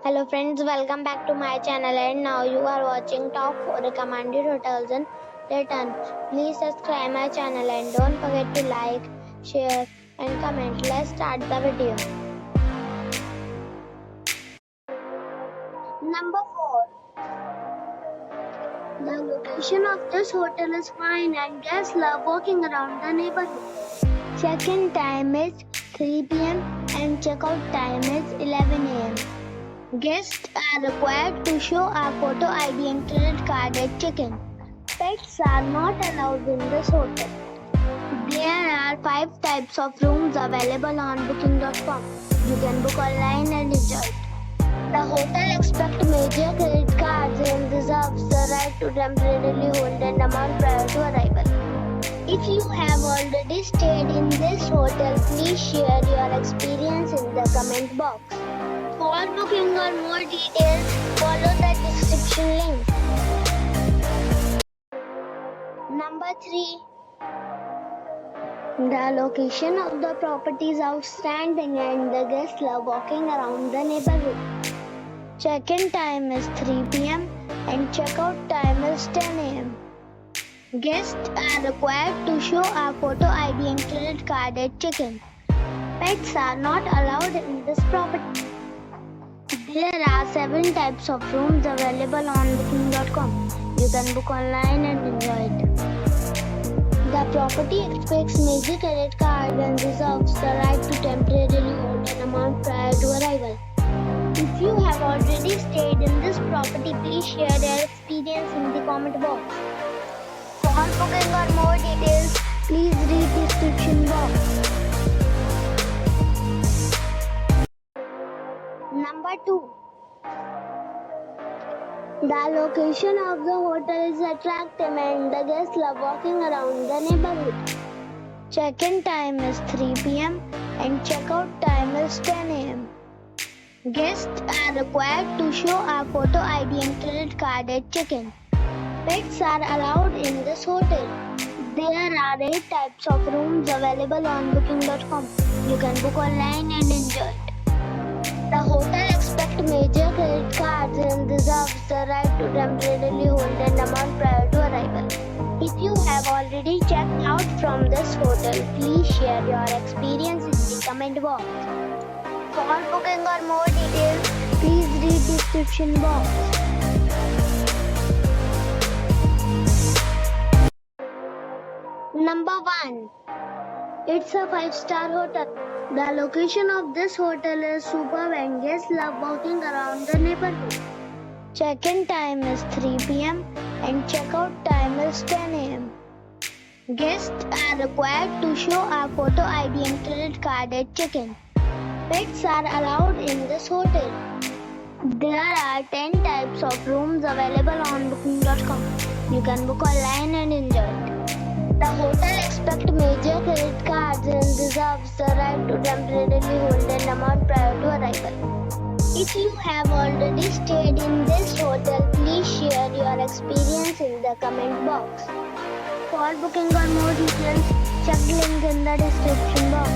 Hello friends, welcome back to my channel and now you are watching top 4 recommended hotels in Dayton. Please subscribe my channel and don't forget to like, share and comment. Let's start the video. Number 4. The location of this hotel is fine and guests love walking around the neighborhood. Check-in time is 3 p.m. and check-out time is 11 a.m. Guests are required to show a photo ID and credit card at check-in. Pets are not allowed in this hotel. There are 5 types of rooms available on booking.com. You can book online and enjoy it. The hotel expects major credit cards and reserves the right to temporarily hold an amount prior to arrival. If you have already stayed in this hotel, please share your experience in the comment box. For booking or more details, follow the description link. Number 3. The location of the property is outstanding and the guests love walking around the neighborhood. Check-in time is 3 p.m. and check-out time is 10 a.m. Guests are required to show a photo ID and credit card at check-in. Pets are not allowed in this property. There are 7 types of rooms available on booking.com. You can book online and enjoy it. The property expects major credit card and reserves the right to temporarily hold an amount prior to arrival. If you have already stayed in this property, please share your experience in the comment box. For booking or more details, please read description box. Number 2. The location of the hotel is attractive and the guests love walking around the neighborhood. Check-in time is 3 p.m. and check-out time is 10 a.m. Guests are required to show a photo ID and credit card at check-in. Pets are allowed in this hotel. There are 8 types of rooms available on booking.com. You can book online and enjoy it. The hotel expects major credit cards and reserves the right to temporarily hold an amount prior to arrival. If you have already checked out from this hotel, please share your experience in the comment box. For booking or more details, please read description box. Number 1. It's a 5-star hotel. The location of this hotel is superb and guests love walking around the neighborhood. Check-in time is 3 p.m. and check-out time is 10 a.m. Guests are required to show a photo ID and credit card at check-in. Pets are allowed in this hotel. There are 10 types of rooms available on booking.com. You can book online and enjoy it. The hotel expects major credit cards and reserves the right to temporarily hold an amount prior to arrival. If you have already stayed in this hotel, please share your experience in the comment box. For booking or more details, check the link in the description box.